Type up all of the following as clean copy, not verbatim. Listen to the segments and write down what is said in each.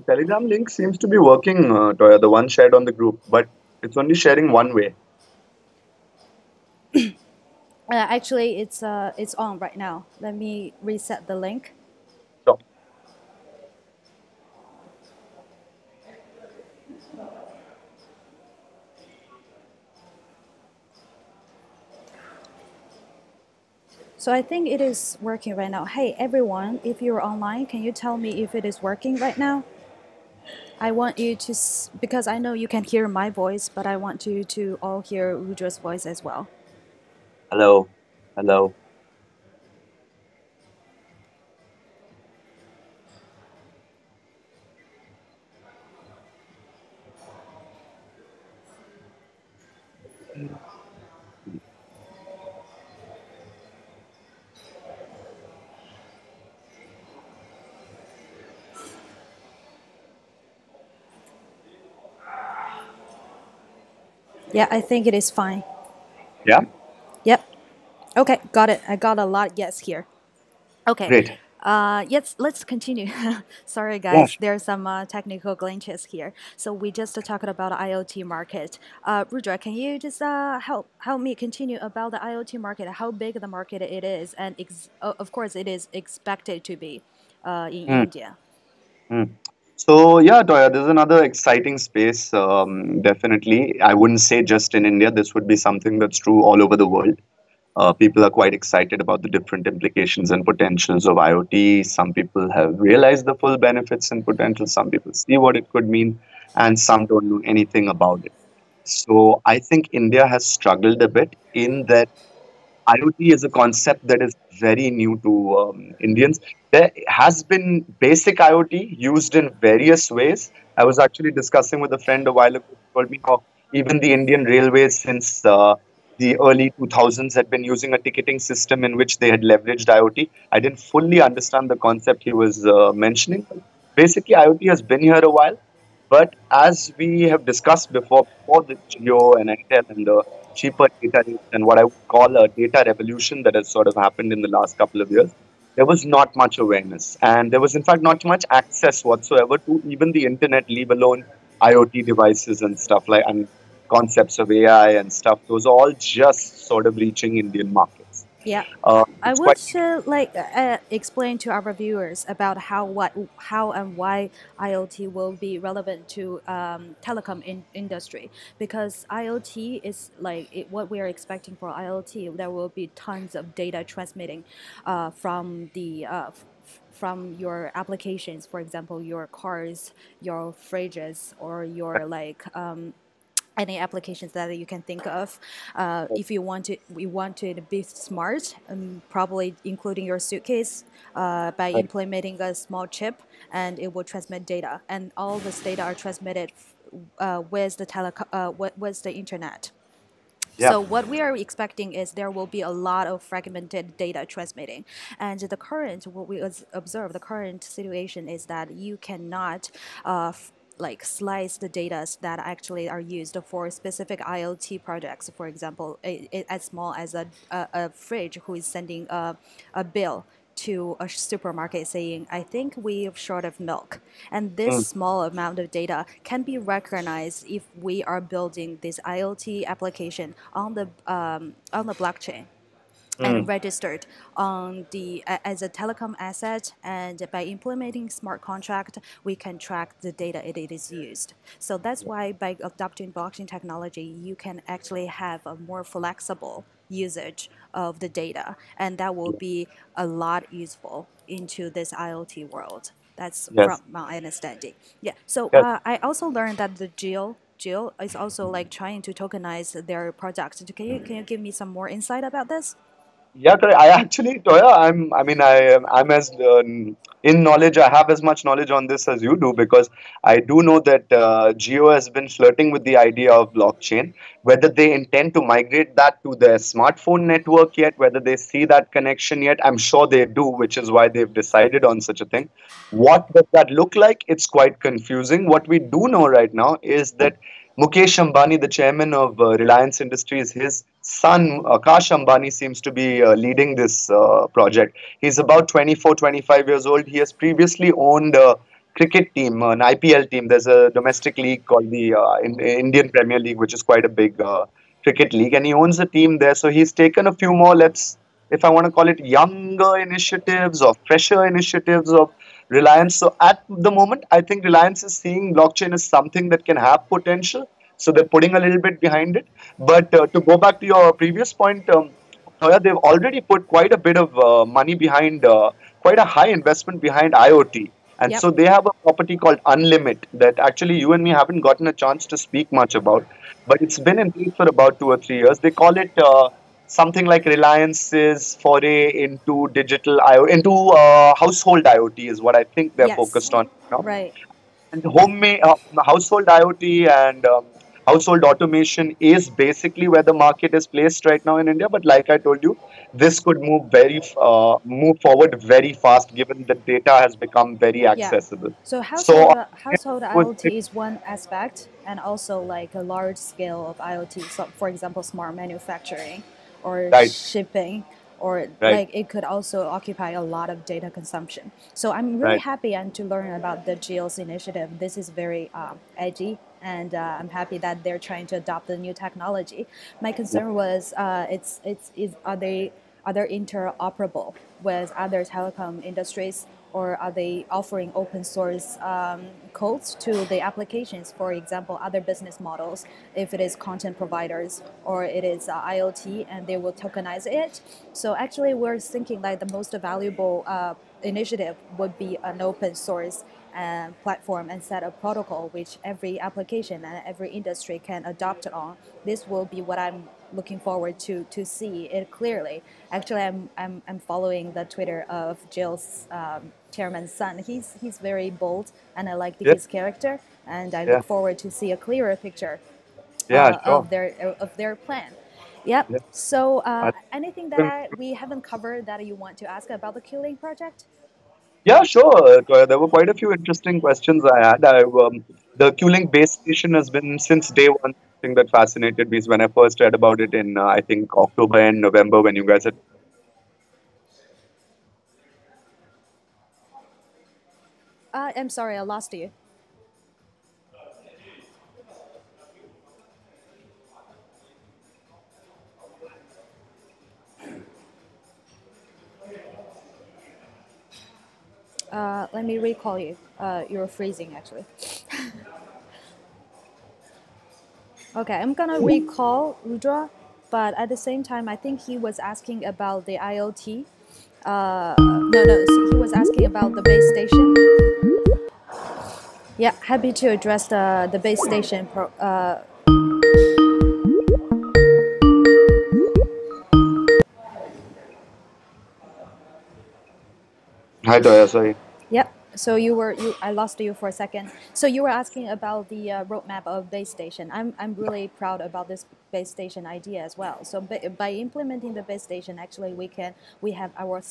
Telegram link seems to be working, Toya, the one shared on the group, but it's only sharing one way. Actually, it's on right now. Let me reset the link. So, So I think it is working right now. Hey everyone, if you're online, can you tell me if it is working right now? I want you to, because I know you can hear my voice, but I want you to all hear Rudra's voice as well. hello, hello. Yeah, I think it is fine. Yeah, Yep. Okay, got it. I got a lot yes here. Okay. great. Yes, let's continue. Sorry, Yeah, guys. There's some technical glitches here. So we just talked about the IoT market. Rudra, can you just help me continue about the IoT market? How big the market it is, and of course, it is expected to be in sure. India. So yeah, Toya, this is another exciting space. Definitely, I wouldn't say just in India. This would be something that's true all over the world. People are quite excited about the different implications and potentials of IoT. Some people have realized the full benefits and potential. Some people see what it could mean, and some don't know anything about it. So I think India has struggled a bit in that IoT is a concept that is very new to Indians. There has been basic IoT used in various ways. I was actually discussing with a friend a while ago who told me how even the Indian Railways since the early 2000s had been using a ticketing system in which they had leveraged IoT. I didn't fully understand the concept he was mentioning. But basically, IoT has been here a while. But as we have discussed before the Geo and Airtel and the cheaper data rates and what I would call a data revolution that has sort of happened in the last couple of years, there was not much awareness. And there was, in fact, not much access whatsoever to even the internet, leave alone IoT devices and stuff like and concepts of AI and stuff. Those are all just sort of reaching Indian markets. Yeah, I It's would quite explain to our viewers about how and why IoT will be relevant to telecom industry, because IoT is what we are expecting for IoT. There will be tons of data transmitting from from your applications, for example, your cars, your fridges, or your any applications that you can think of. If you want to, we want to be smart, probably including your suitcase by implementing a small chip, and it will transmit data, and all this data are transmitted with the internet. yeah, So what we are expecting is there will be a lot of fragmented data transmitting, and what we observe, the current situation is that you cannot slice the data that actually are used for specific IoT projects. For example, as small as a fridge who is sending a bill to a supermarket saying, I think we're short of milk. And this mm, small amount of data can be recognized if we are building this IoT application on the blockchain and mm, registered on the as a telecom asset, and by implementing smart contract we can track the data it is used. So that's why by adopting blockchain technology you can actually have a more flexible usage of the data, and that will be a lot useful into this IoT world. That's from yes, my understanding. Yeah, so yes. I also learned that the Geo is also like trying to tokenize their products. Can you give me some more insight about this? Yeah, correct. I actually, Toya, I mean, I'm as in knowledge. I have as much knowledge on this as you do because I do know that Geo has been flirting with the idea of blockchain. Whether they intend to migrate that to their smartphone network yet, whether they see that connection yet, I'm sure they do, which is why they've decided on such a thing. What does that look like? It's quite confusing. What we do know right now is that Mukesh Ambani, the chairman of Reliance Industries, his son Akash Ambani seems to be leading this project. He's about 24, 25 years old. He has previously owned cricket team, an IPL team. There's a domestic league called the Indian Premier League, which is quite a big cricket league, and he owns a team there. So he's taken a few more, let's, if I want to call it, younger initiatives or fresher initiatives of Reliance. So at the moment, I think Reliance is seeing blockchain as something that can have potential. So they're putting a little bit behind it. But to go back to your previous point, Toya, they've already put quite a bit of money behind, quite a high investment behind IoT. And Yep. so they have a property called Unlimit that actually you and me haven't gotten a chance to speak much about, but it's been in place for about 2 or 3 years. They call it something like Reliance's foray into digital IoT, into household IoT is what I think they're Yes. focused on now. Right. And homemade household IoT and household automation is basically where the market is placed right now in India. But like I told you, this could move forward very fast, given the data has become very Yeah. accessible. So So household would IoT is one aspect, and also like a large scale of IoT. So, for example, smart manufacturing, or right, shipping, or right, like it could also occupy a lot of data consumption. So I'm really right, happy and to learn about the GEOS initiative. This is very edgy, and I'm happy that they're trying to adopt the new technology. My yeah, concern was are they interoperable with other telecom industries, or are they offering open source codes to the applications? For example, other business models, if it is content providers or it is IoT, and they will tokenize it. So actually, we're thinking like the most valuable initiative would be an open source platform and set a protocol which every application and every industry can adopt on. This will be what I'm looking forward to see it clearly. Actually, I'm following the Twitter of Jill's chairman's son. He's very bold, and I like yeah, his character, and I yeah, look forward to see a clearer picture yeah, sure. of their plan. Yep. Yeah. So I anything that think we haven't covered that you want to ask about the Qlink project? Yeah, sure. There were quite a few interesting questions I had. The Qlink base station has been since day one thing that fascinated me is when I first read about it in I think October and November when you guys had. I'm sorry, I lost you. Let me recall you. You're freezing actually. Okay, I'm gonna recall Rudra, but at the same time, I think he was asking about the IoT. No, he was asking about the base station. Yeah, happy to address the base station. Hi, Toya. Sorry. Yep. So I lost you for a second. So you were asking about the roadmap of base station. I'm really proud about this base station idea as well. So by implementing the base station, actually we have our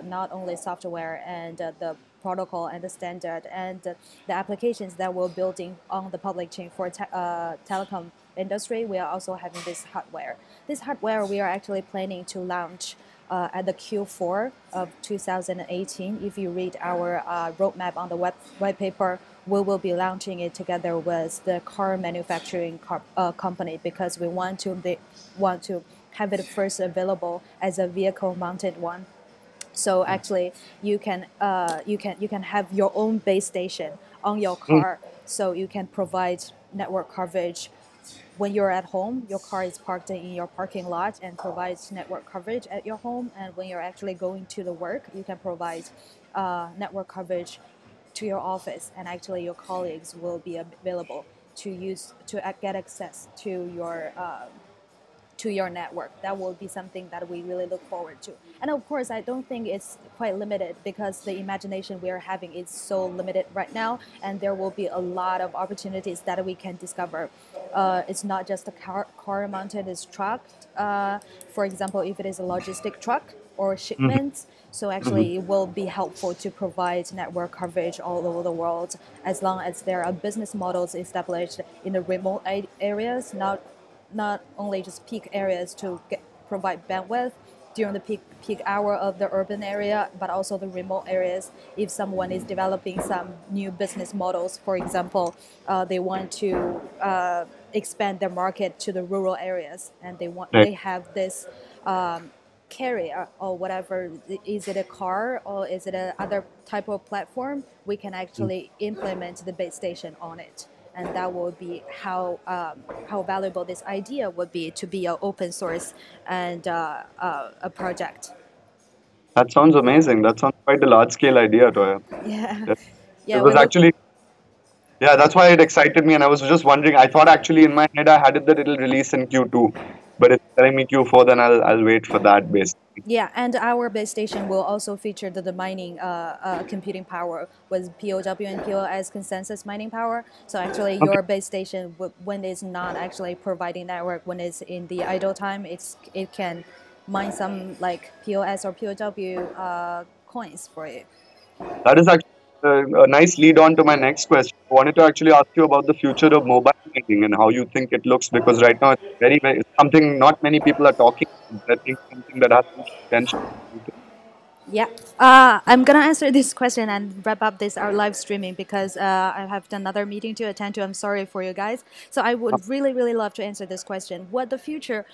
not only software and the protocol and the standard and the applications that we're building on the public chain for telecom industry. We are also having this hardware. This hardware we are actually planning to launch at the Q4 of 2018. If you read our roadmap on the white paper, we will be launching it together with the car manufacturing company, because we want to have it first available as a vehicle mounted one. So actually, you can have your own base station on your Mm, car, so you can provide network coverage when you're at home. Your car is parked in your parking lot and provides network coverage at your home. And when you're actually going to the work, you can provide network coverage to your office, and actually your colleagues will be available to get access to your network. That will be something that we really look forward to. And of course, I don't think it's quite limited, because the imagination we are having is so limited right now, and there will be a lot of opportunities that we can discover. It's not just a car mounted truck. For example, if it is a logistic truck or mhm, shipments. So mhm. actually, it will be helpful to provide network coverage all over the world, as long as there are business models established in the remote areas, not only just peak areas to provide bandwidth during the peak hour of the urban area, but also the remote areas. If someone is developing some new business models, for example, they want to expand their market to the rural areas, and Right. they have this carrier or whatever. Is it a car or is it a other type of platform? We can Mm. actually implement the base station on it, and that will be how valuable this idea would be to be an open source and a project. That sounds amazing. That sounds quite a large scale idea, Toya. Yeah, It yeah. We was look. actually, yeah, that's why it excited me. And I was just wondering, I thought actually in my head I had it that it'll release in Q2, but it's telling me Q4, then I'll wait for that basically. Yeah, and our base station will also feature the mining computing power with POW and POS consensus mining power. So actually, Okay. your base station, when it's not actually providing network, when it's in the idle time, it can mine some like POS or POW coins for you. That is actually a nice lead on to my next question. I wanted to actually ask you about the future of mobile banking and how you think it looks because right now it's it's something not many people are talking about. I think something that has huge potential. Yeah, I'm gonna answer this question and wrap up this our live streaming because I have another meeting to attend to. I'm sorry for you guys. So I would really, really love to answer this question. What the future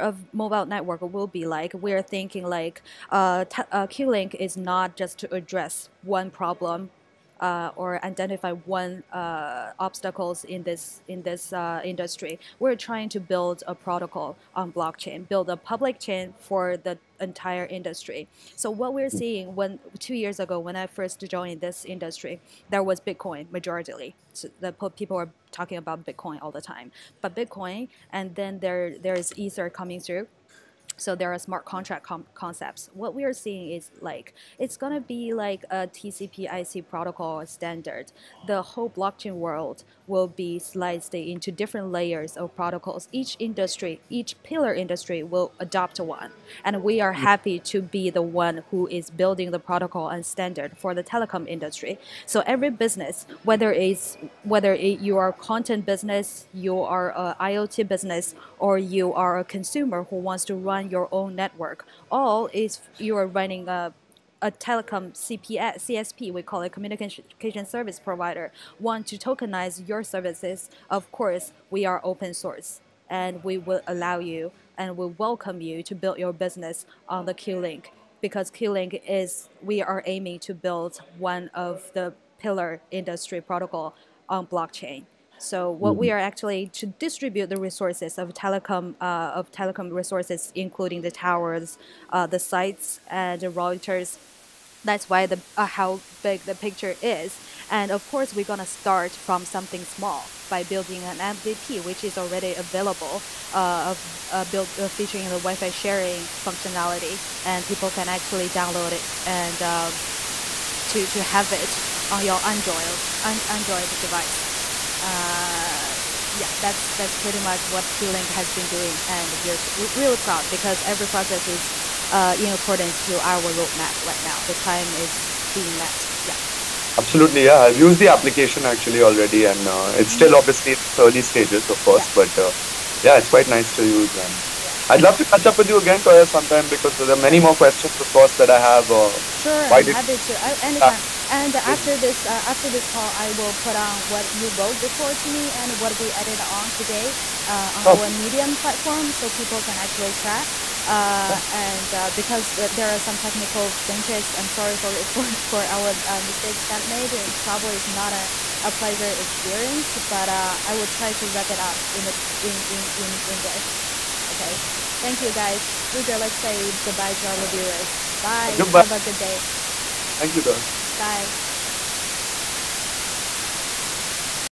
of mobile network will be like? We're thinking like Qlink is not just to address one problem or identify one obstacles in this industry. We're trying to build a protocol on blockchain, build a public chain for the entire industry. So what we're seeing when 2 years ago when I first joined this industry, there was Bitcoin majorly. So the people are talking about Bitcoin all the time, but Bitcoin, and then there's Ether coming through, so there are smart contract concepts. What we are seeing is like it's gonna be like a TCP/IP protocol standard. The whole blockchain world will be sliced into different layers of protocols. Each industry, each pillar industry will adopt one, and we are happy to be the one who is building the protocol and standard for the telecom industry. So every business, you are a content business, you are a IoT business, or you are a consumer who wants to run your own network, all is you are running a telecom CSP, we call it communication service provider, want to tokenize your services. Of course, we are open source, and we will allow you and will welcome you to build your business on the QLink, because QLink is we are aiming to build one of the pillar industry protocol on blockchain. So what we Mhm. are actually to distribute the resources of telecom resources, including the towers, the sites, and the routers. That's why the how big the picture is. And of course, we're gonna start from something small by building an MVP, which is already available, featuring the Wi-Fi sharing functionality, and people can actually download it and to have it on your Android device. Yeah, that's pretty much what Qlink has been doing, and we're really proud because every project is in accordance to our roadmap right now. The time is being met. Yeah. Absolutely, yeah. I've used the application actually already, and it's still obviously in its early stages, of Yeah. course, but yeah, it's quite nice to use. And I'd Yeah. love to catch up with you again, Toya, sometime because there are many more Sure. questions, of course, that I have. Sure, Why I'm did happy to. that? Anytime. And after this call, I will put on what you wrote before to me and what we added on today on Oh, our Medium platform, so people can actually track. And because there are some technical glitches, I'm sorry for our mistakes that made. It probably is not a pleasure experience, but I will try to wrap it up in this. Okay. Thank you, guys. Rudra, let's say goodbye to our viewers. Bye. goodbye. Have a good day. Thank you, Toya. Bye.